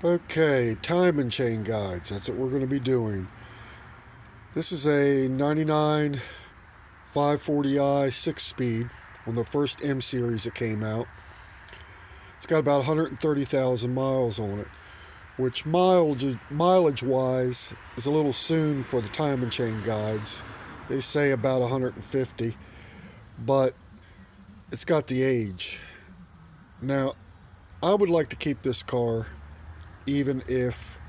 Okay, time and chain guides. That's what we're going to be doing. This is a 99 540i 6-speed on the first M series that came out. It's got about 130,000 miles on it, which mileage-wise is a little soon for the time and chain guides. They say about 150, but it's got the age. Now, I would like to keep this car even if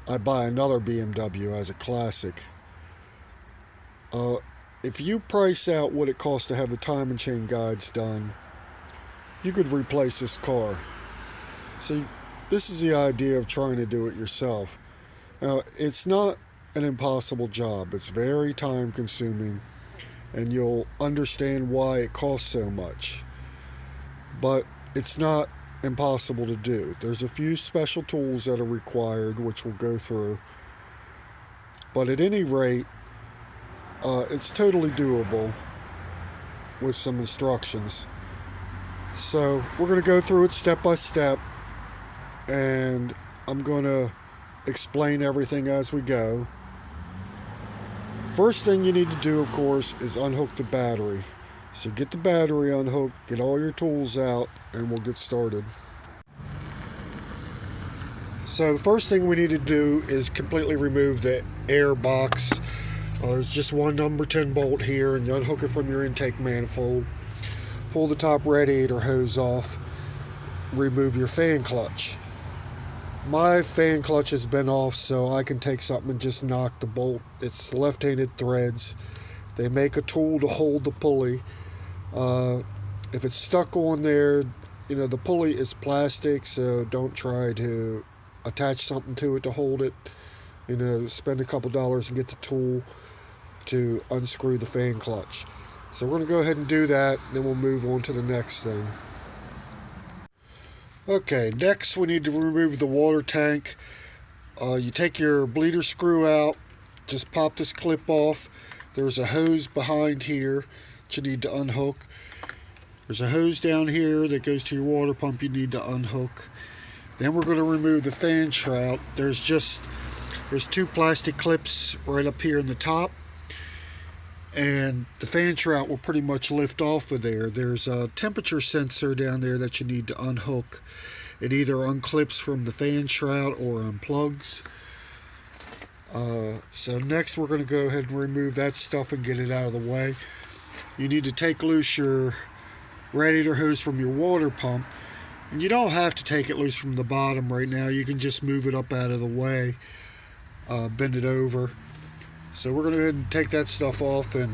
I buy another BMW as a classic. If you price out what it costs to have the time and chain guides done, you could replace this car. So this is the idea of trying to do it yourself. Now, it's not an impossible job. It's very time consuming, and you'll understand why it costs so much. But it's not impossible to do. There's a few special tools that are required, which we'll go through. But at any rate, it's totally doable with some instructions. So we're going to go through it step by step, and I'm going to explain everything as we go. First thing you need to do, of course, is unhook the battery. So get the battery unhooked, get all your tools out, and we'll get started. So the first thing we need to do is completely remove the air box. There's just one number 10 bolt here, and you unhook it from your intake manifold. Pull the top radiator hose off. Remove your fan clutch. My fan clutch has been off, so I can take something and just knock the bolt. It's left-handed threads. They make a tool to hold the pulley. If it's stuck on there, the pulley is plastic, so don't try to attach something to it to hold it. Spend a couple dollars and get the tool to unscrew the fan clutch. So we're going to go ahead and do that, and then we'll move on to the next thing. Okay, next we need to remove the water tank. You take your bleeder screw out, just pop this clip off. There's a hose behind here that you need to unhook. There's a hose down here that goes to your water pump you need to unhook. Then we're going to remove the fan shroud. There's two plastic clips right up here in the top, and the fan shroud will pretty much lift off of there. There's a temperature sensor down there that you need to unhook. It either unclips from the fan shroud or unplugs. So next we're going to go ahead and remove that stuff and get it out of the way. You need to take loose your radiator hose from your water pump. And you don't have to take it loose from the bottom right now. You can just move it up out of the way, bend it over. So we're going to go ahead and take that stuff off and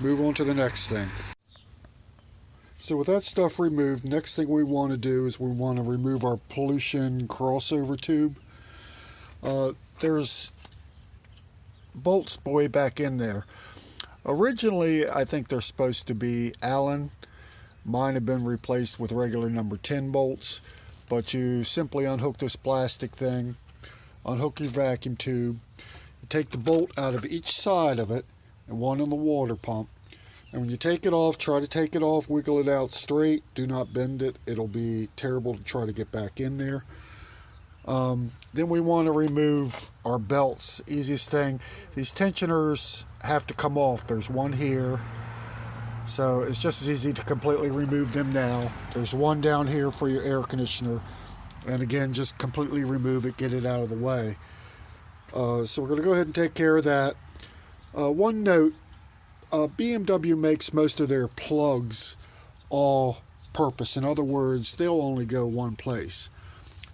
move on to the next thing. So with that stuff removed, next thing we want to do is we want to remove our pollution crossover tube. There's bolts way back in there. Originally, I think they're supposed to be Allen. Mine have been replaced with regular number 10 bolts, but you simply unhook this plastic thing, unhook your vacuum tube, you take the bolt out of each side of it, and one on the water pump. And when you take it off, try to take it off, wiggle it out straight, do not bend it. It'll be terrible to try to get back in there. Then we want to remove our belts. Easiest thing, these tensioners have to come off. There's one here. So it's just as easy to completely remove them now. There's one down here for your air conditioner. And again, just completely remove it, get it out of the way. So we're going to go ahead and take care of that. One note, BMW makes most of their plugs all purpose. In other words, they'll only go one place.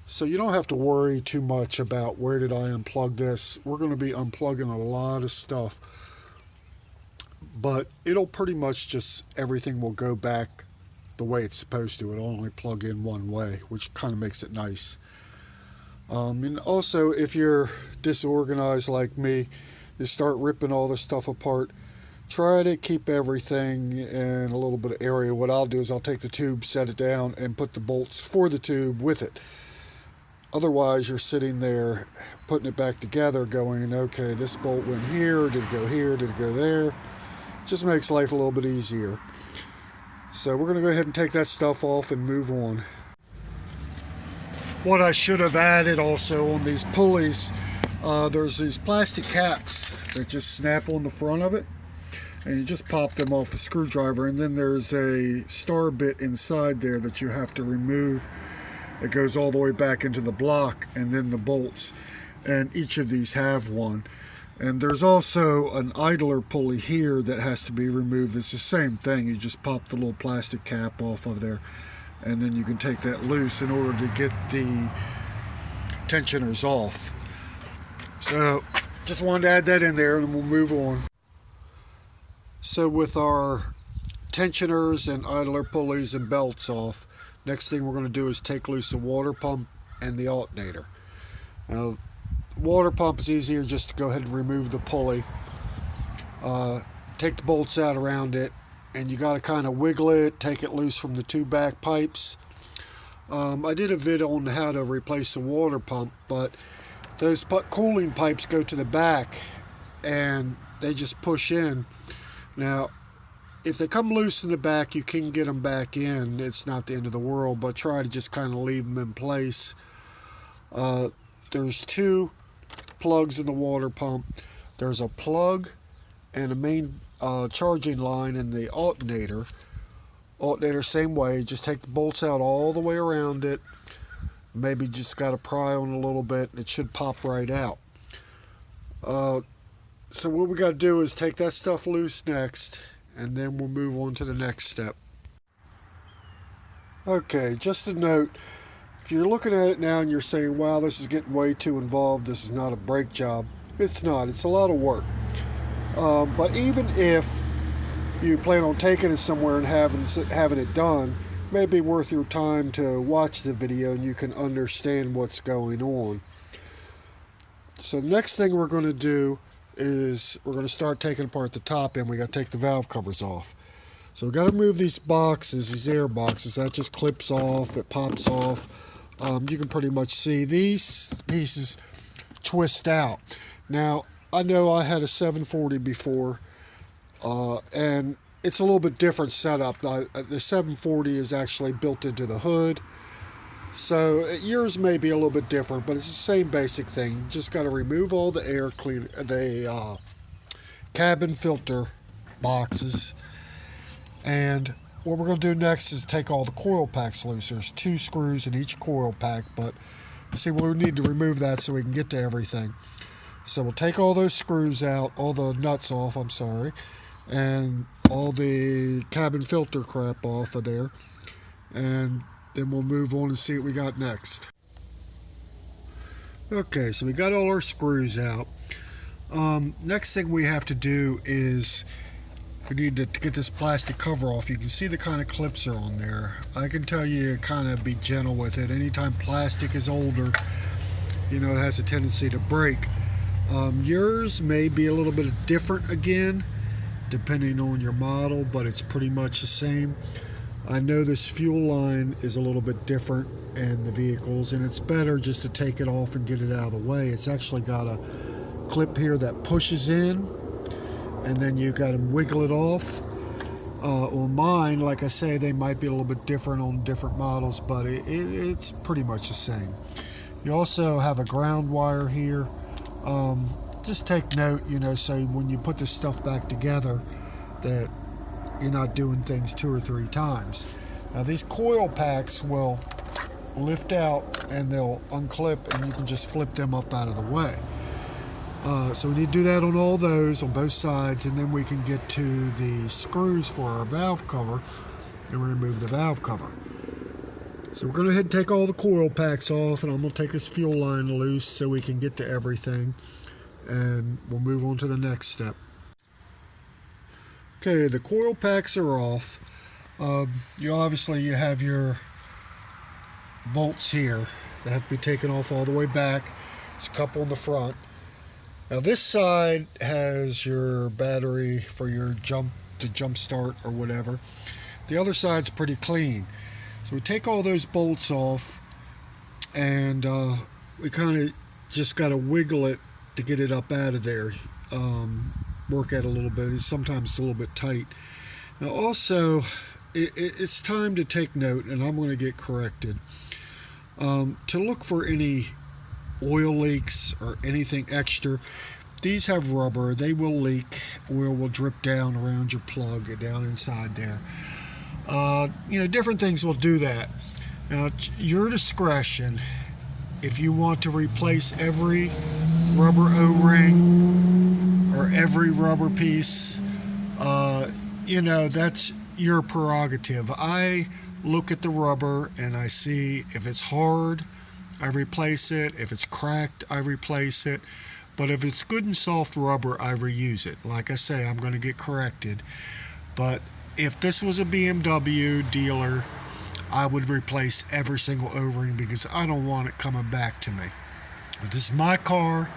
So you don't have to worry too much about where did I unplug this. We're going to be unplugging a lot of stuff. But it'll pretty much everything will go back the way it's supposed to. It'll only plug in one way, which kind of makes it nice. And also, if you're disorganized like me, you start ripping all this stuff apart, try to keep everything in a little bit of area. What I'll do is I'll take the tube, set it down, and put the bolts for the tube with it. Otherwise, you're sitting there putting it back together going, okay, this bolt went here, did it go here, did it go there? Just makes life a little bit easier. So we're going to go ahead and take that stuff off and move on. What I should have added also on these pulleys, there's these plastic caps that just snap on the front of it, and you just pop them off the screwdriver, and then there's a star bit inside there that you have to remove. It goes all the way back into the block, and then the bolts, and each of these have one. And there's also an idler pulley here that has to be removed. It's the same thing. You just pop the little plastic cap off of there, and then you can take that loose in order to get the tensioners off. So just wanted to add that in there, and we'll move on. So with our tensioners and idler pulleys and belts off, next thing we're going to do is take loose the water pump and the alternator. Now, water pump is easier, just to go ahead and remove the pulley, take the bolts out around it, and you got to kind of wiggle it, take it loose from the two back pipes. I did a video on how to replace the water pump, but those cooling pipes go to the back and they just push in. Now, if they come loose in the back, you can get them back in. It's not the end of the world, but try to just kind of leave them in place. There's two plugs in the water pump. There's a plug and a main charging line in the alternator. Alternator, same way. Just take the bolts out all the way around it. Maybe just got to pry on a little bit, and it should pop right out. So what we got to do is take that stuff loose next, and then we'll move on to the next step. Okay, just a note, if you're looking at it now and you're saying, wow, this is getting way too involved, this is not a brake job, it's not. It's a lot of work. But even if you plan on taking it somewhere and having it done, it may be worth your time to watch the video and you can understand what's going on. So the next thing we're going to do is we're going to start taking apart the top end. We got to take the valve covers off. So we've got to remove these boxes, these air boxes. That just clips off, it pops off. You can pretty much see these pieces twist out. Now, I know I had a 740 before, and it's a little bit different setup. The 740 is actually built into the hood, so yours may be a little bit different, but it's the same basic thing. You just got to remove all the air cleaner, the cabin filter boxes, and what we're going to do next is take all the coil packs loose. There's 2 screws in each coil pack, but see, we need to remove that so we can get to everything. So we'll take all those screws out, all the nuts off, I'm sorry, and all the cabin filter crap off of there, and then we'll move on and see what we got next. Okay, so we got all our screws out. Next thing we have to do is we need to get this plastic cover off. You can see the kind of clips are on there. I can tell you kind of be gentle with it. Anytime plastic is older, you know, it has a tendency to break. Yours may be a little bit different again, depending on your model, but it's pretty much the same. I know this fuel line is a little bit different in the vehicles, and it's better just to take it off and get it out of the way. It's actually got a clip here that pushes in, and then you got to wiggle it off. On mine, like I say, they might be a little bit different on different models, but it's pretty much the same. You also have a ground wire here. Just take note, you know, so when you put this stuff back together, that you're not doing things 2 or 3 times. Now these coil packs will lift out and they'll unclip, and you can just flip them up out of the way. So we need to do that on all those, on both sides, and then we can get to the screws for our valve cover and remove the valve cover. So we're going to go ahead and take all the coil packs off, and I'm going to take this fuel line loose so we can get to everything, and we'll move on to the next step. Okay, the coil packs are off. You have your bolts here that have to be taken off all the way back. There's a couple in the front. Now this side has your battery for your jump start or whatever. The other side's pretty clean. So we take all those bolts off, and we kind of just got to wiggle it to get it up out of there. Work at it a little bit. Sometimes it's a little bit tight. Now also, it's time to take note, and I'm going to get corrected. to look for any oil leaks or anything extra. These have rubber, they will leak, oil will drip down around your plug, down inside there. Different things will do that. Now, it's your discretion if you want to replace every rubber O-ring or every rubber piece. That's your prerogative. I look at the rubber and I see if it's hard, I replace it. If it's cracked, I replace it. But if it's good and soft rubber, I reuse it. Like I say, I'm going to get corrected. But if this was a BMW dealer, I would replace every single O-ring because I don't want it coming back to me. If this is my car.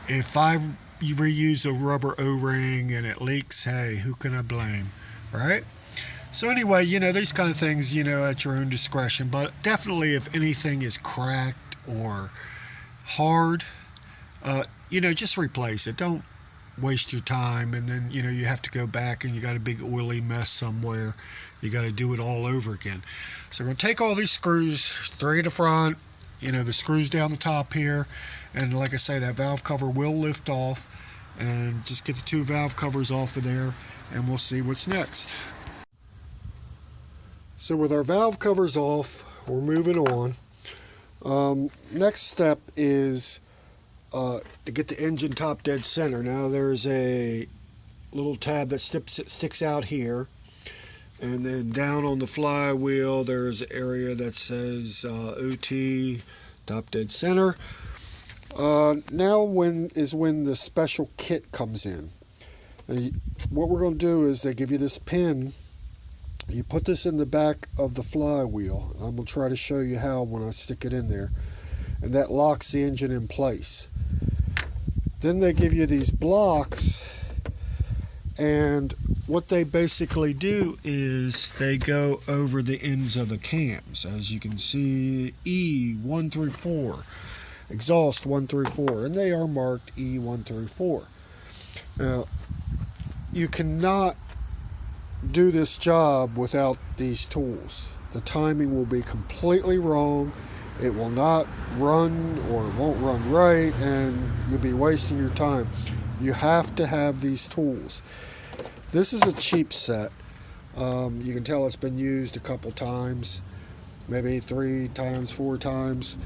If I reuse a rubber O-ring and it leaks, hey, who can I blame, right? So anyway, these kind of things, at your own discretion. But definitely if anything is cracked or hard, just replace it. Don't waste your time and then, you have to go back and you got a big oily mess somewhere. You got to do it all over again. So we're going to take all these screws, 3 at the front, the screws down the top here. And like I say, that valve cover will lift off. And just get the 2 valve covers off of there and we'll see what's next. So with our valve covers off, we're moving on. Next step is to get the engine top dead center. Now there's a little tab that sticks out here, and then down on the flywheel there's an area that says OT top dead center. Now when the special kit comes in. And what we're going to do is they give you this pin. You put this in the back of the flywheel. I'm going to try to show you how when I stick it in there. And that locks the engine in place. Then they give you these blocks, and what they basically do is they go over the ends of the cams. As you can see, E1 through 4, exhaust 1 through 4, and they are marked E1 through 4. Now, you cannot do this job without these tools. The timing will be completely wrong. It will not run, or it won't run right, and you'll be wasting your time. You have to have these tools. This is a cheap set. You can tell it's been used a couple times, maybe 3 times, 4 times.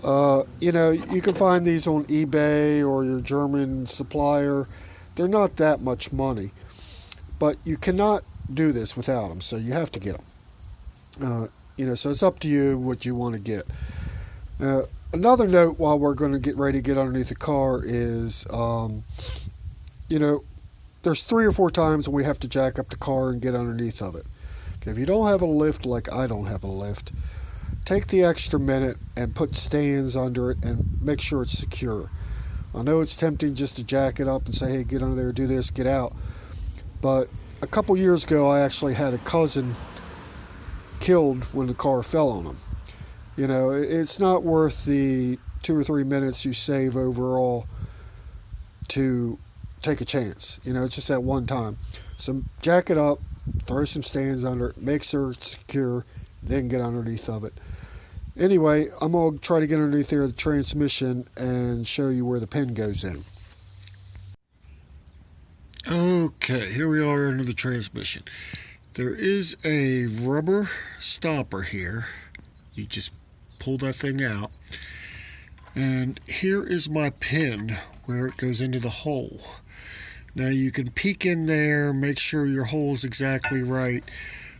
You can find these on eBay or your German supplier. They're not that much money, but you cannot do this without them, so you have to get them. So it's up to you what you want to get. Another note while we're going to get ready to get underneath the car is, there's 3 or 4 times when we have to jack up the car and get underneath of it. Okay, if you don't have a lift like I don't have a lift, take the extra minute and put stands under it and make sure it's secure. I know it's tempting just to jack it up and say, hey, get under there, do this, get out. But a couple years ago, I actually had a cousin killed when the car fell on him. It's not worth the 2 or 3 minutes you save overall to take a chance. It's just that one time. So jack it up, throw some stands under it, make sure it's secure, then get underneath of it. Anyway, I'm going to try to get underneath there the transmission and show you where the pin goes in. Okay, here we are under the transmission. There is a rubber stopper here. You just pull that thing out. And here is my pin where it goes into the hole. Now you can peek in there, make sure your hole is exactly right.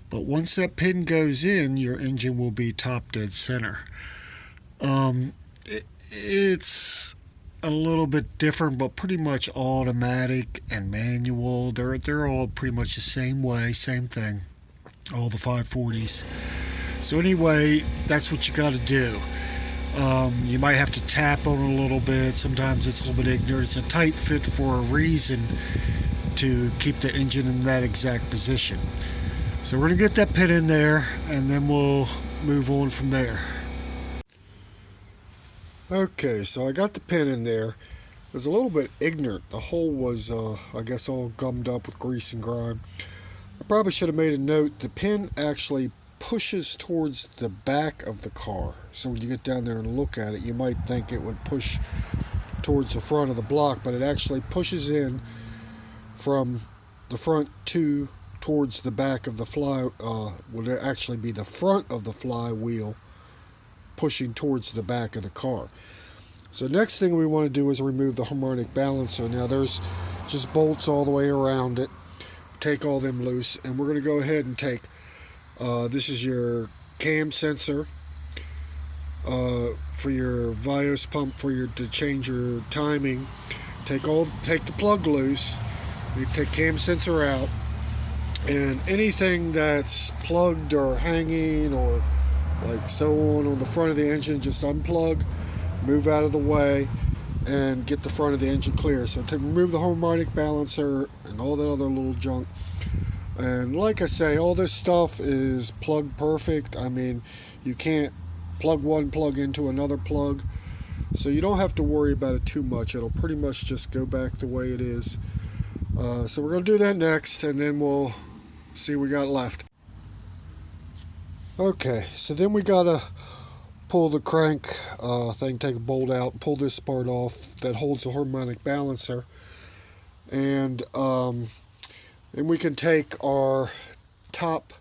But once that pin goes in, your engine will be top dead center. It's a little bit different, but pretty much automatic and manual. They're all pretty much the same way, same thing. All the 540s. So anyway, that's what you got to do. You might have to tap on it a little bit. Sometimes it's a little bit ignorant. It's a tight fit for a reason, to keep the engine in that exact position. So we're going to get that pin in there, and then we'll move on from there. Okay, so I got the pin in there. It was a little bit ignorant. The hole was, I guess, all gummed up with grease and grime. I probably should have made a note. The pin actually pushes towards the back of the car. So when you get down there and look at it, you might think it would push towards the front of the block, but it actually pushes in from the front towards the back of the would actually be the front of the flywheel pushing towards the back of the car. So next thing we want to do is remove the harmonic balancer. Now there's just bolts all the way around it. Take all them loose, and we're going to go ahead and take this is your cam sensor for your VANOS pump to change your timing. Take the plug loose. You take cam sensor out, and anything that's plugged or hanging or like so on the front of the engine, just unplug, move out of the way, and get the front of the engine clear. So to remove the harmonic balancer and all that other little junk. And like I say, all this stuff is plug perfect. I mean, you can't plug one plug into another plug, so you don't have to worry about it too much. It'll pretty much just go back the way it is. So we're going to do that next, and then we'll see what we got left. Okay, so then we got to pull the crank thing, take a bolt out, pull this part off that holds the harmonic balancer, and we can take our top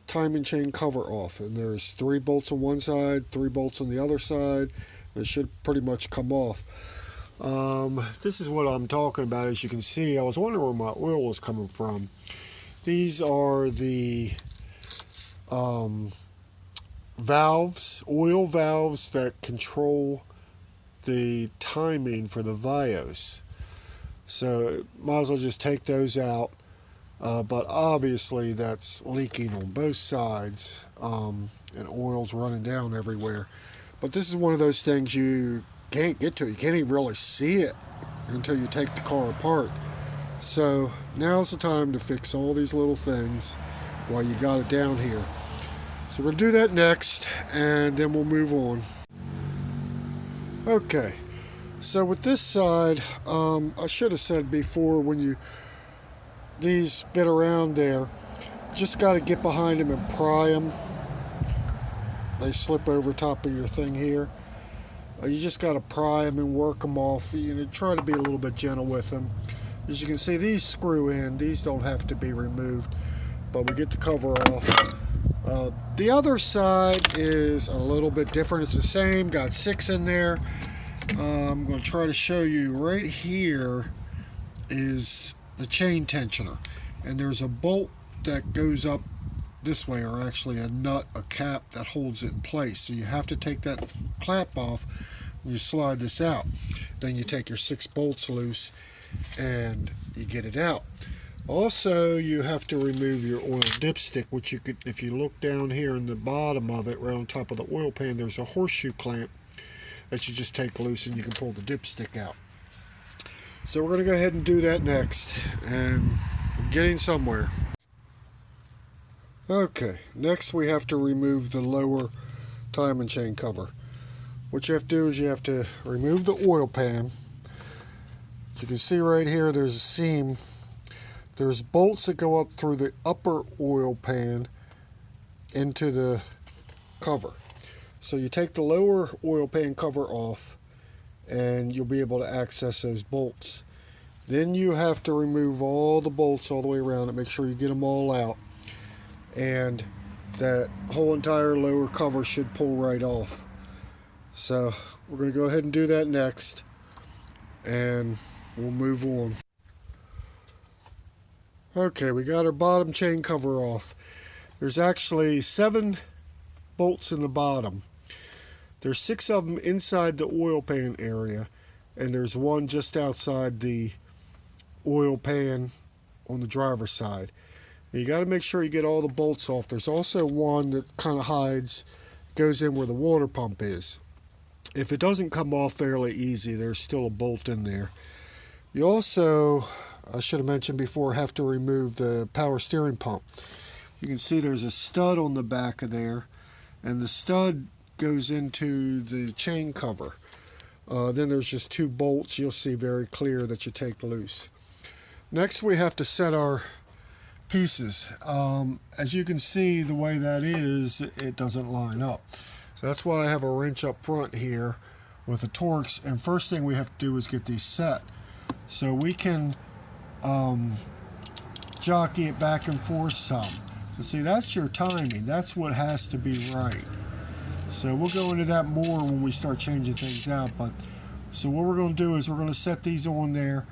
timing chain cover off. And there's 3 bolts on one side, 3 bolts on the other side. It should pretty much come off. This is what I'm talking about. As you can see, I was wondering where my oil was coming from. These are the valves, oil valves that control the timing for the VANOS. So might as well just take those out. But obviously that's leaking on both sides, and oil's running down everywhere. But this is one of those things you can't get to. You can't even really see it until you take the car apart. So now's the time to fix all these little things while you got it down here. So we're going to do that next, and then we'll move on. Okay, so with this side, I should have said before, when these fit around there, just got to get behind them and pry them. They slip over top of your thing here. You just got to pry them and work them off. Try to be a little bit gentle with them. As you can see, these screw in. These don't have to be removed, but we get the cover off. The other side is a little bit different. It's the same, got 6 in there. I'm going to try to show you. Right here is the chain tensioner, and there's a bolt that goes up this way, or actually a nut, a cap that holds it in place. So you have to take that clap off and you slide this out. Then you take your 6 bolts loose and you get it out. Also, you have to remove your oil dipstick, which you could, if you look down here in the bottom of it, right on top of the oil pan, there's a horseshoe clamp that you just take loose and you can pull the dipstick out. So we're going to go ahead and do that next, and we're getting somewhere. Okay, next we have to remove the lower timing chain cover. What you have to do is you have to remove the oil pan. You can see right here there's a seam. There's bolts that go up through the upper oil pan into the cover. So you take the lower oil pan cover off, and you'll be able to access those bolts. Then you have to remove all the bolts all the way around it. Make sure you get them all out, and that whole entire lower cover should pull right off. So we're going to go ahead and do that next, and we'll move on. Okay, we got our bottom chain cover off. There's actually 7 bolts in the bottom. There's 6 of them inside the oil pan area, and there's 1 just outside the oil pan on the driver's side. And you got to make sure you get all the bolts off. There's also 1 that kind of hides, goes in where the water pump is. If it doesn't come off fairly easy, there's still a bolt in there. You also, I should have mentioned before, have to remove the power steering pump. You can see there's a stud on the back of there, and the stud goes into the chain cover. Then there's just 2 bolts you'll see very clear that you take loose. Next we have to set our pieces. As you can see, the way that is, it doesn't line up. So that's why I have a wrench up front here with the Torx, and first thing we have to do is get these set. So we can jockey it back and forth some. But see, that's your timing. That's what has to be right. So we'll go into that more when we start changing things out. But so what we're going to do is we're going to set these on there.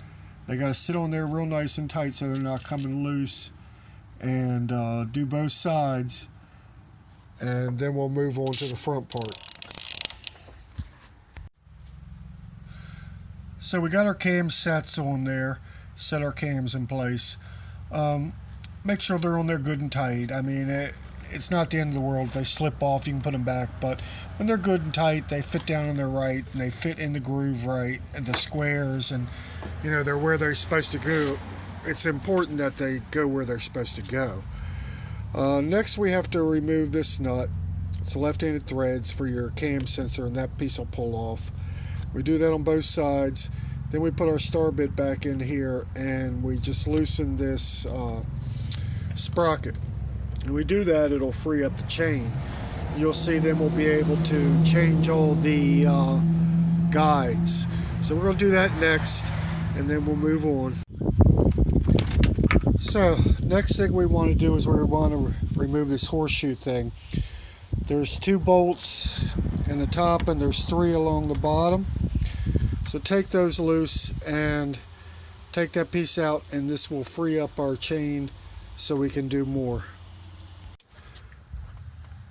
They got to sit on there real nice and tight so they're not coming loose. And do both sides. And then we'll move on to the front part. So we got our cam sets on there. Set our cams in place. Make sure they're on there good and tight. I mean, it's not the end of the world. If they slip off, you can put them back. But when they're good and tight, they fit down on their right, and they fit in the groove right, and the squares, and you know, they're where they're supposed to go. It's important that they go where they're supposed to go. Next, we have to remove this nut. It's left-handed threads for your cam sensor, and that piece will pull off. We do that on both sides. Then we put our star bit back in here, and we just loosen this sprocket. When we do that, it'll free up the chain. You'll see then we'll be able to change all the guides. So we're going to do that next, and then we'll move on. So next thing we want to do is we want to remove this horseshoe thing. There's 2 bolts in the top and there's 3 along the bottom. So take those loose and take that piece out, and this will free up our chain so we can do more.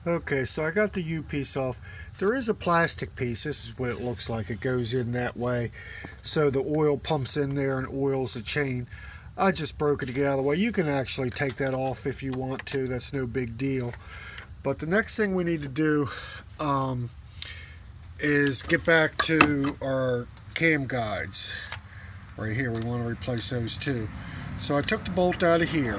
Okay, so I got the U piece off. There is a plastic piece. This is what it looks like. It goes in that way. So the oil pumps in there and oils the chain. I just broke it to get out of the way. You can actually take that off if you want to. That's no big deal. But the next thing we need to do is get back to our cam guides. Right here, we want to replace those too. So I took the bolt out of here.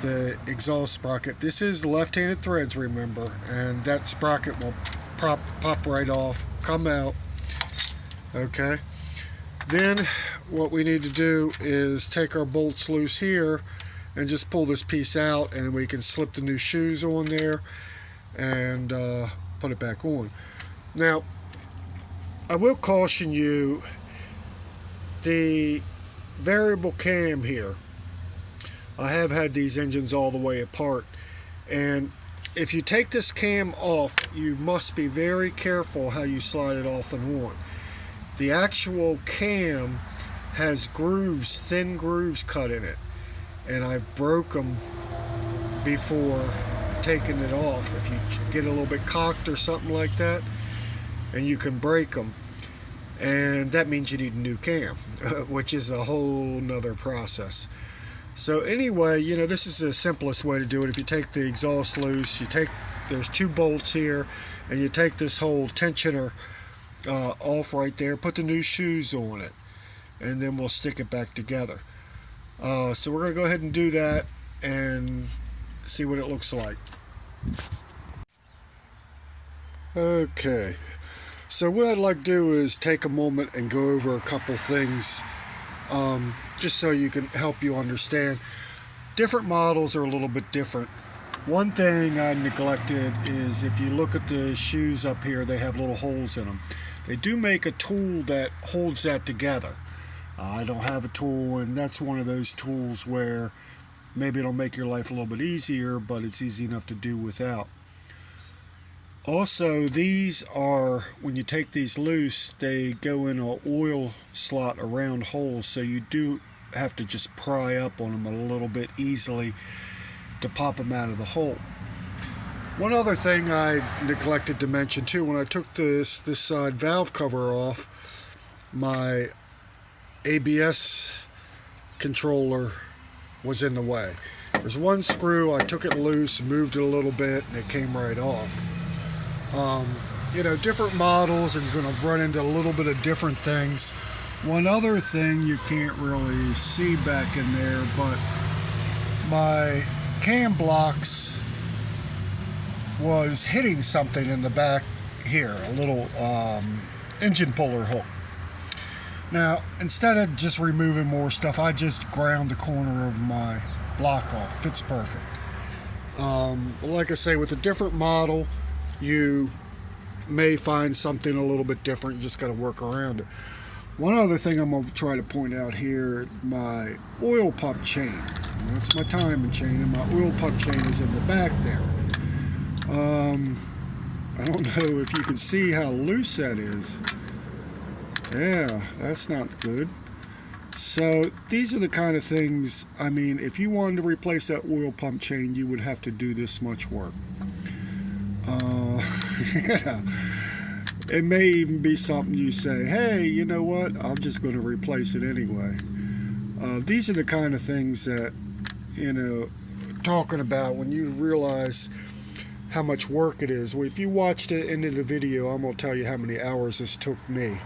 The exhaust sprocket. This is left-handed threads, remember, and that sprocket will pop right off, come out. Okay. Then what we need to do is take our bolts loose here and just pull this piece out, and we can slip the new shoes on there and put it back on. Now, I will caution you, the variable cam here, I have had these engines all the way apart, and if you take this cam off, you must be very careful how you slide it off and on. The actual cam has grooves, thin grooves cut in it, and I broke them before taking it off. If you get a little bit cocked or something like that, and you can break them, and that means you need a new cam, which is a whole nother process. So anyway, you know, this is the simplest way to do it. If you take the exhaust loose, there's 2 bolts here, and you take this whole tensioner off right there, put the new shoes on it, and then we'll stick it back together. So we're going to go ahead and do that and see what it looks like. Okay, so what I'd like to do is take a moment and go over a couple things, just so you can help you understand. Different models are a little bit different. One thing I neglected is, if you look at the shoes up here, they have little holes in them. They do make a tool that holds that together. I don't have a tool, and that's one of those tools where maybe it'll make your life a little bit easier, but it's easy enough to do without. Also, these are, when you take these loose, they go in an oil slot around holes, so you do have to just pry up on them a little bit easily to pop them out of the hole. One other thing I neglected to mention too, when I took this side valve cover off, my ABS controller was in the way. There's one screw, I took it loose, moved it a little bit, and it came right off. You know, different models are going to run into a little bit of different things. One other thing you can't really see back in there, but my cam blocks was hitting something in the back here, a little engine puller hook. Now, instead of just removing more stuff, I just ground the corner of my block off. Fits perfect. Like I say, with a different model, you may find something a little bit different. You just got to work around it. One other thing I'm going to try to point out here, my oil pump chain. That's my timing chain, and my oil pump chain is in the back there. I don't know if you can see how loose that is. Yeah, that's not good. So these are the kind of things, I mean, if you wanted to replace that oil pump chain, you would have to do this much work. Yeah. It may even be something you say, hey, you know what, I'm just going to replace it anyway. These are the kind of things that, you know, talking about when you realize how much work it is. Well, if you watched the end of the video, I'm going to tell you how many hours this took me.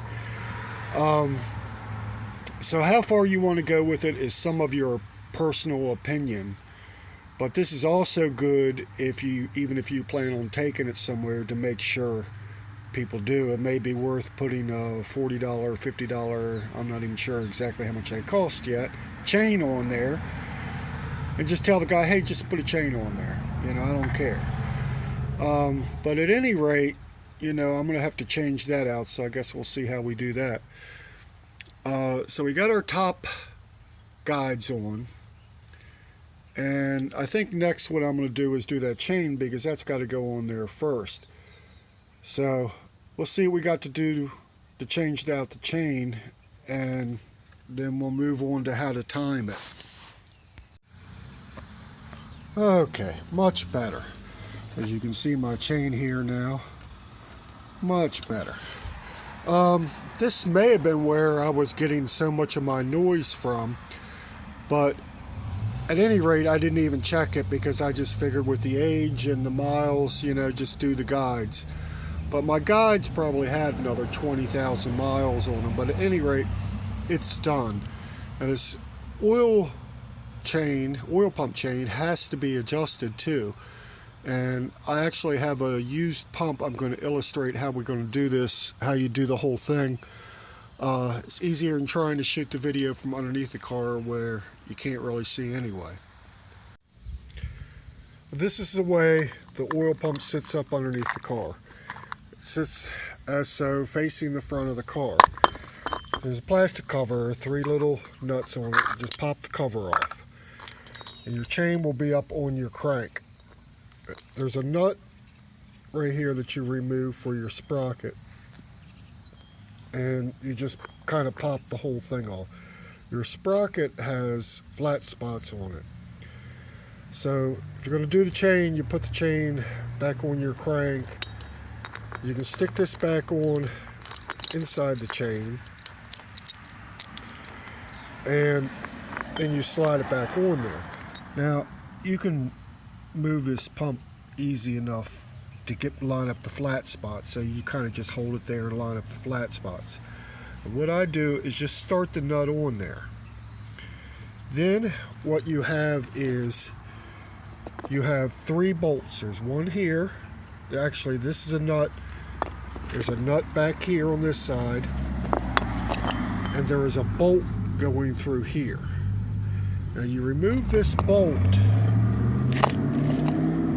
So how far you want to go with it is some of your personal opinion. But this is also good even if you plan on taking it somewhere, to make sure people do. It may be worth putting a $40, $50, I'm not even sure exactly how much they cost yet, chain on there, and just tell the guy, hey, just put a chain on there. You know, I don't care. But at any rate, you know, I'm going to have to change that out, so I guess we'll see how we do that. So we got our top guides on, and I think next what I'm going to do is do that chain, because that's got to go on there first. So we'll see what we got to do to change out the chain, and then we'll move on to how to time it. Okay, much better. As you can see, my chain here now, much better. This may have been where I was getting so much of my noise from, but at any rate, I didn't even check it, because I just figured with the age and the miles, you know, just do the guides. But my guides probably had another 20,000 miles on them, but at any rate, it's done. And this oil pump chain has to be adjusted too. And I actually have a used pump. I'm going to illustrate how we're going to do this, how you do the whole thing. It's easier than trying to shoot the video from underneath the car where you can't really see anyway. This is the way the oil pump sits up underneath the car. It sits as so, facing the front of the car. There's a plastic cover, 3 little nuts on it. Just pop the cover off, and your chain will be up on your crank. There's a nut right here that you remove for your sprocket, and you just kind of pop the whole thing off. Your sprocket has flat spots on it. So if you're going to do the chain, you put the chain back on your crank. You can stick this back on inside the chain, and then you slide it back on there. Now you can move this pump easy enough to line up the flat spots, so you kind of just hold it there and line up the flat spots. And what I do is just start the nut on there. Then what you have is you have 3 bolts. There's one here. Actually, this is a nut. There's a nut back here on this side, and there is a bolt going through here. Now you remove this bolt,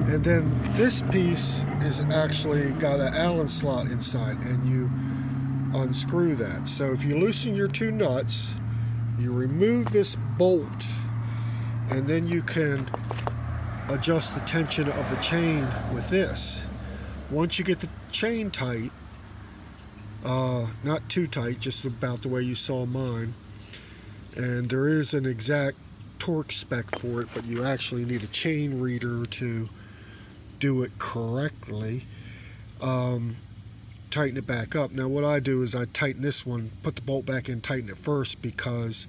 and then this piece is actually got an Allen slot inside, and you unscrew that. So if you loosen your 2 nuts, you remove this bolt, and then you can adjust the tension of the chain with this. Once you get the chain tight, not too tight, just about the way you saw mine, and there is an exact torque spec for it, but you actually need a chain reader to do it correctly. Tighten it back up. Now what I do is I tighten this one, put the bolt back in, tighten it first, because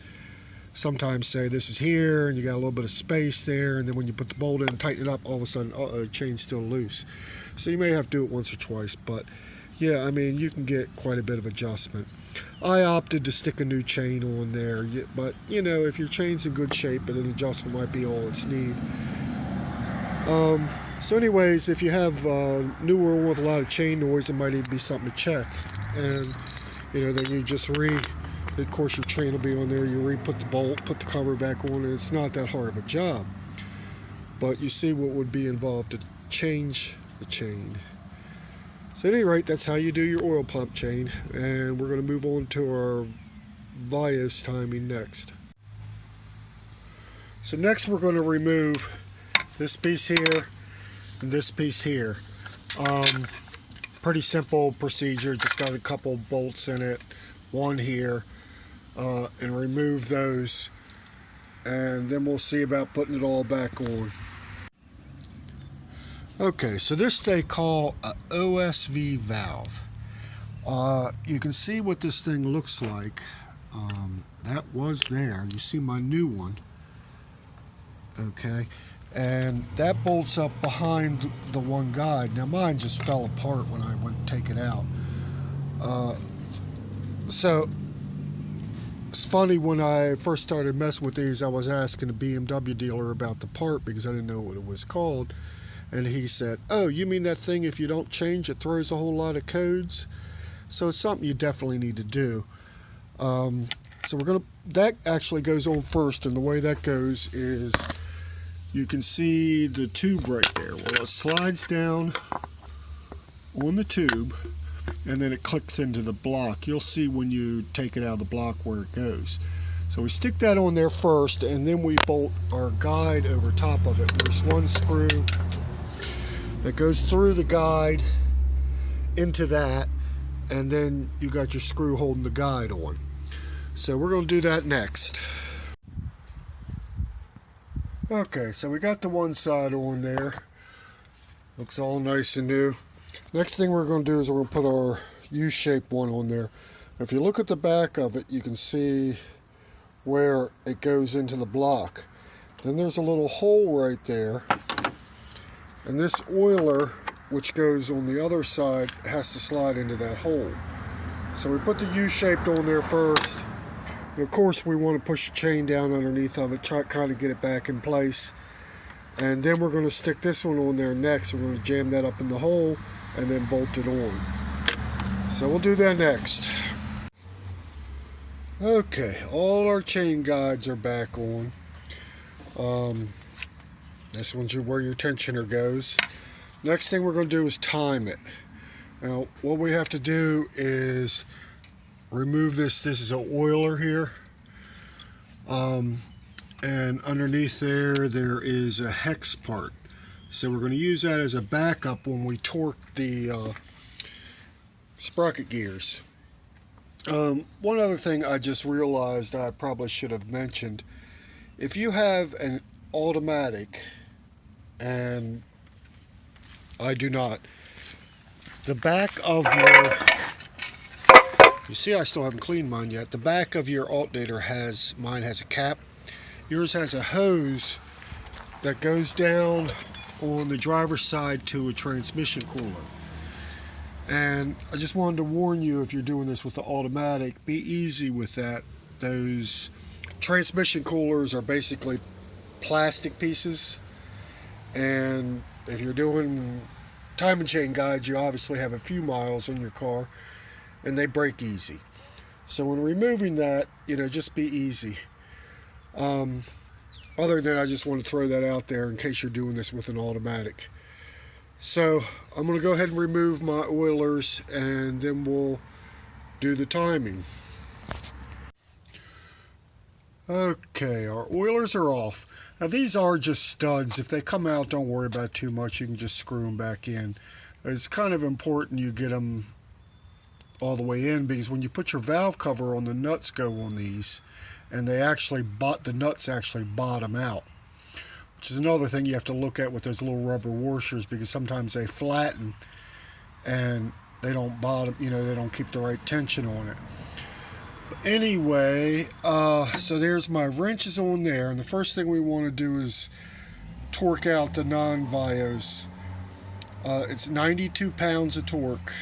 sometimes, say this is here and you got a little bit of space there, and then when you put the bolt in and tighten it up, all of a sudden the chain's still loose. So you may have to do it once or twice, but yeah, I mean, you can get quite a bit of adjustment. I opted to stick a new chain on there, but you know, if your chain's in good shape, an adjustment might be all it's need. So anyways, if you have newer one with a lot of chain noise, it might even be something to check. And you know, then you just Of course, your chain will be on there. You re-put the bolt, put the cover back on, and it's not that hard of a job. But you see what would be involved to change the chain. So at any rate, that's how you do your oil pump chain. And we're going to move on to our VANOS timing next. So next we're going to remove this piece here and this piece here. Pretty simple procedure, just got a couple bolts in it, one here, and remove those, and then we'll see about putting it all back on. Okay, so this they call a OSV valve. You can see what this thing looks like. That was there. You see my new one. Okay, and that bolts up behind the one guide. Now mine just fell apart when I went to take it out. So it's funny, when I first started messing with these, I was asking a BMW dealer about the part because I didn't know what it was called. And he said, oh, you mean that thing if you don't change it throws a whole lot of codes? So it's something you definitely need to do. So we're going to, that actually goes on first, and the way that goes is you can see the tube right there. Well, it slides down on the tube and then it clicks into the block. You'll see when you take it out of the block where it goes. So we stick that on there first, and then we bolt our guide over top of it. There's one screw that goes through the guide into that, and then you got your screw holding the guide on. So we're going to do that next. Okay, so we got the one side on there. Looks all nice and new. Next thing we're going to do is we're going to put our U-shaped one on there. If you look at the back of it, you can see where it goes into the block. Then there's a little hole right there. And this oiler, which goes on the other side, has to slide into that hole. So we put the U-shaped on there first. And of course, we want to push the chain down underneath of it, try to kind of get it back in place. And then we're going to stick this one on there next. We're going to jam that up in the hole and then bolt it on. So we'll do that next. Okay, all our chain guides are back on. This one's where your tensioner goes. Next thing we're going to do is time it. Now, what we have to do is remove this. This is an oiler here. And underneath there is a hex part. So we're going to use that as a backup when we torque the sprocket gears. One other thing I just realized I probably should have mentioned. If you have an automatic, and I do not, the back of you see I still haven't cleaned mine yet, the back of your alternator mine has a cap. Yours has a hose that goes down on the driver's side to a transmission cooler. And I just wanted to warn you, if you're doing this with the automatic, be easy with that. Those transmission coolers are basically plastic pieces, and if you're doing time and chain guides, you obviously have a few miles on your car, and they break easy. So when removing that, just be easy. Other than that, I just want to throw that out there in case you're doing this with an automatic. So I'm going to go ahead and remove my oilers, and then we'll do the timing. Okay, our oilers are off. Now these are just studs. If they come out, don't worry about it too much. You can just screw them back in. It's kind of important you get them all the way in, because when you put your valve cover on, the nuts go on these, and the nuts actually bottom out. Which is another thing you have to look at with those little rubber washers, because sometimes they flatten and they don't bottom, they don't keep the right tension on it. Anyway, so there's my wrenches on there, and the first thing we want to do is torque out the non-VANOS. It's 92 pounds of torque,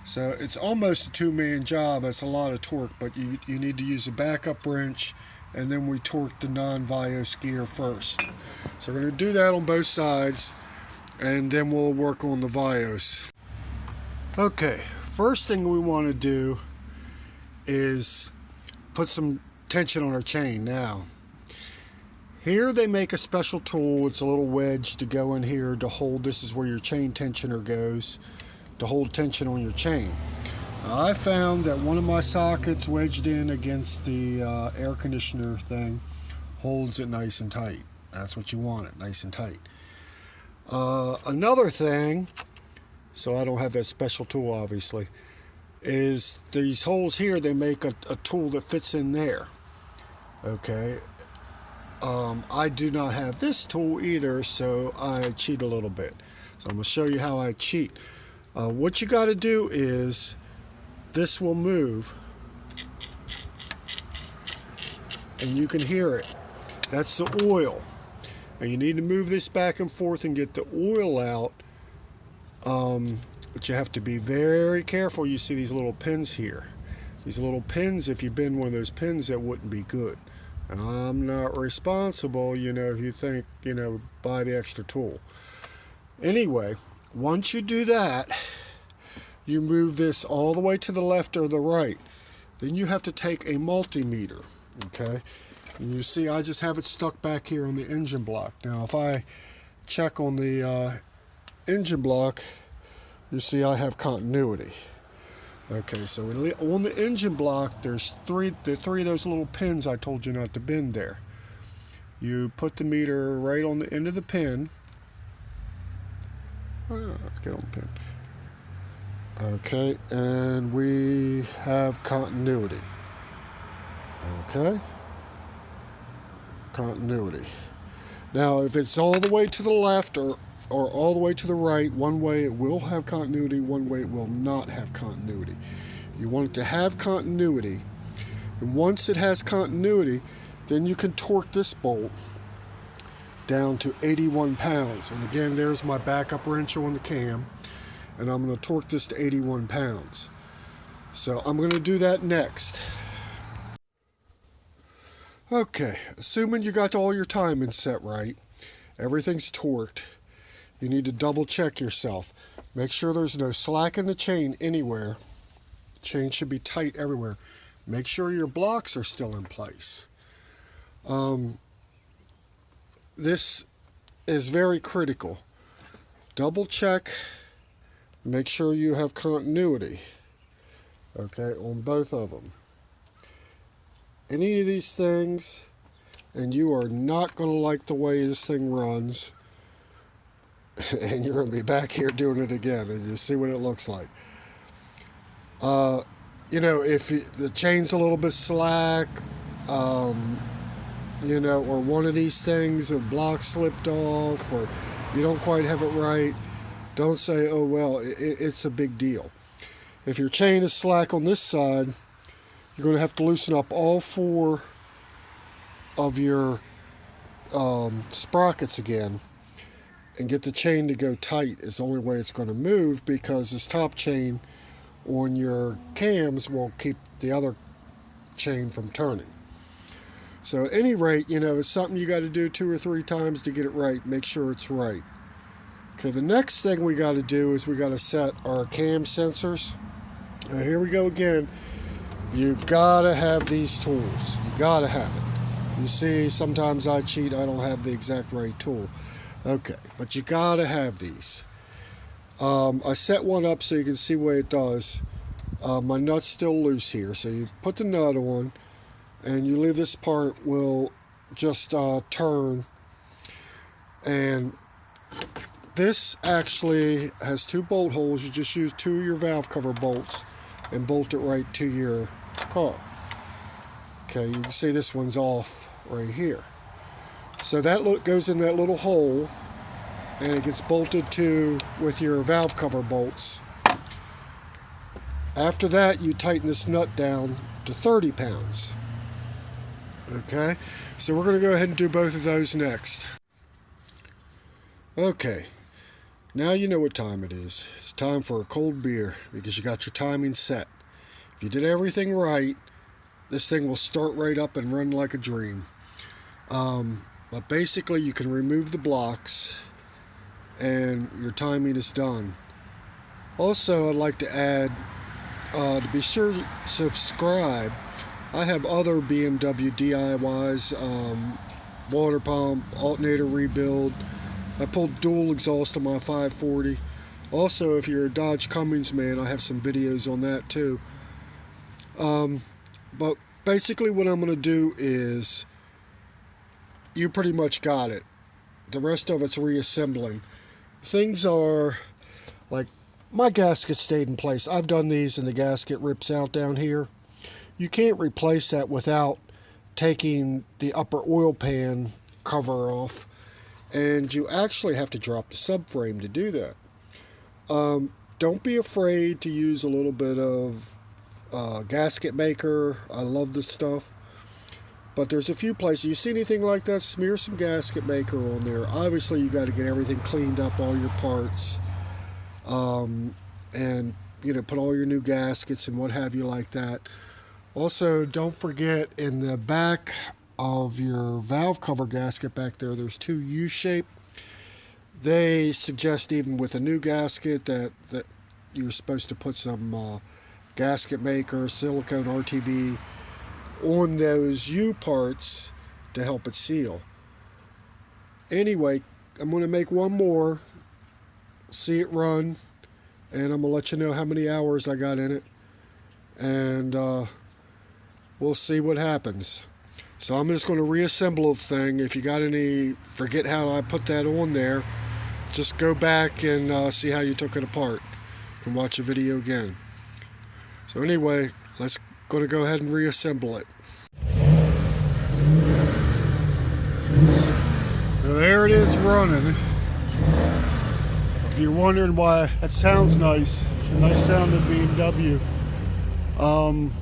so it's almost a two-man job. That's a lot of torque, but you need to use a backup wrench, and then we torque the non-VANOS gear first. So we're going to do that on both sides, and then we'll work on the VANOS. Okay, first thing we want to do is put some tension on our chain. Now, here they make a special tool. It's a little wedge to go in here to hold. This is where your chain tensioner goes to hold tension on your chain. I found that one of my sockets wedged in against the air conditioner thing holds it nice and tight. That's what you want, it nice and tight. Another thing, so I don't have that special tool obviously, is these holes here, they make a tool that fits in there. Okay, I do not have this tool either, so I cheat a little bit. So I'm going to show you how I cheat. What you got to do is, this will move, and you can hear it. That's the oil. And you need to move this back and forth and get the oil out. But you have to be very careful. You see these little pins here. These little pins, if you bend one of those pins, that wouldn't be good. And I'm not responsible, if you think, buy the extra tool. Anyway, once you do that, you move this all the way to the left or the right. Then you have to take a multimeter, okay? And you see I just have it stuck back here on the engine block. Now if I check on the engine block, you see I have continuity. Okay, so on the engine block, there's three of those little pins I told you not to bend there. You put the meter right on the end of the pin. Let's get on the pin. Okay, and we have continuity. Okay, continuity. Now, if it's all the way to the left or all the way to the right, one way it will have continuity, one way it will not have continuity. You want it to have continuity, and once it has continuity, then you can torque this bolt down to 81 pounds. And again, there's my backup wrench on the cam, and I'm going to torque this to 81 pounds. So I'm going to do that next. Okay, assuming you got all your timing set right, everything's torqued, you need to double check yourself. Make sure there's no slack in the chain anywhere. The chain should be tight everywhere. Make sure your blocks are still in place. This is very critical. Double check, make sure you have continuity, okay, on both of them. Any of these things, and you are not going to like the way this thing runs, and you're going to be back here doing it again, and you see what it looks like. If the chain's a little bit slack, or one of these things, a block slipped off, or you don't quite have it right, don't say, oh well, it's a big deal. If your chain is slack on this side, you're going to have to loosen up all four of your sprockets again and get the chain to go tight. Is the only way it's going to move, because this top chain on your cams will keep the other chain from turning. So at any rate, it's something you got to do 2 or 3 times to get it right. Make sure it's right. Okay, the next thing we got to do is we got to set our cam sensors. Now here we go again. You gotta have these tools. You gotta have it. You see, sometimes I cheat. I don't have the exact right tool. Okay, but you gotta have these. I set one up so you can see what it does. My nut's still loose here, so you put the nut on, and you leave this part will just turn. And this actually has 2 bolt holes. You just use 2 of your valve cover bolts and bolt it right to your car. Okay, you can see this one's off right here. So that goes in that little hole, and it gets bolted to with your valve cover bolts. After that, you tighten this nut down to 30 pounds. Okay, so we're going to go ahead and do both of those next. Okay, now you know what time it is. It's time for a cold beer, because you got your timing set. If you did everything right, this thing will start right up and run like a dream. But basically, you can remove the blocks, and your timing is done. Also, I'd like to add, to be sure to subscribe, I have other BMW DIYs, water pump, alternator rebuild. I pulled dual exhaust on my 540. Also, if you're a Dodge Cummins man, I have some videos on that too. But basically what I'm going to do is, you pretty much got it. The rest of it's reassembling. Things are, like, my gasket stayed in place. I've done these and the gasket rips out down here. You can't replace that without taking the upper oil pan cover off, and you actually have to drop the subframe to do that. Don't be afraid to use a little bit of gasket maker. I love this stuff. But there's a few places, you see anything like that, smear some gasket maker on there. Obviously you got to get everything cleaned up, all your parts, and put all your new gaskets and what have you like that. Also, don't forget, in the back of your valve cover gasket back there, there's two U-shape. They suggest, even with a new gasket, that you're supposed to put some gasket maker, silicone RTV on those U parts to help it seal. Anyway, I'm going to make one more, see it run, and I'm going to let you know how many hours I got in it, and we'll see what happens. So I'm just going to reassemble the thing. If you got any, forget how I put that on there, just go back and see how you took it apart. You can watch the video again. So anyway, let's going to go ahead and reassemble it. So there it is running. If you're wondering why that sounds nice, it's a nice sounding BMW.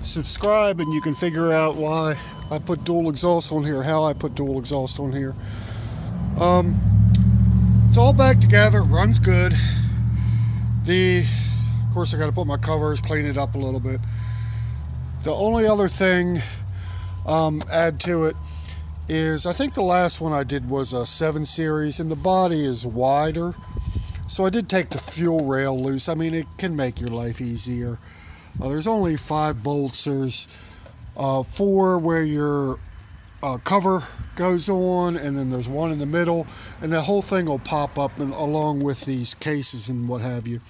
Subscribe and you can figure out why I put dual exhaust on here, how I put dual exhaust on here. It's all back together, it runs good. Of course I got to put my covers, clean it up a little bit. The only other thing add to it is, I think the last one I did was a 7 Series, and the body is wider. So I did take the fuel rail loose. I mean, it can make your life easier. There's only 5 bolts. There's 4 where your cover goes on, and then there's 1 in the middle, and the whole thing will pop up along with these cases and what have you.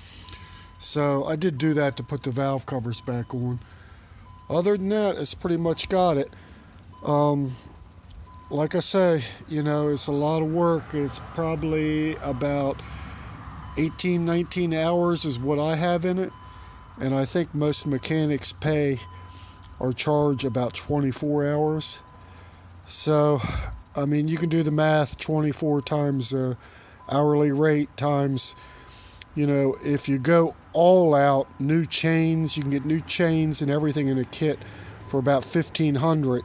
So I did do that to put the valve covers back on. Other than that, it's pretty much got it. Like I say, it's a lot of work. It's probably about 18, 19 hours is what I have in it. And I think most mechanics pay or charge about 24 hours. So, I mean, you can do the math. 24 times hourly rate times, if you go all out, new chains, you can get new chains and everything in a kit for about $1,500.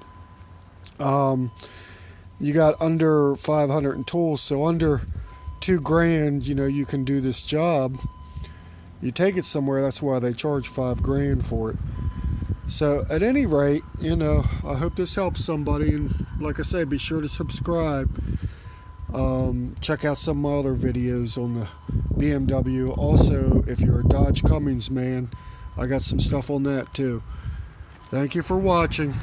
You got under 500 in tools, so under $2,000, you can do this job. You take it somewhere, that's why they charge $5,000 for it. So at any rate, I hope this helps somebody, and like I say, be sure to subscribe. Check out some of my other videos on the BMW. Also, if you're a Dodge Cummins man, I got some stuff on that too. Thank you for watching.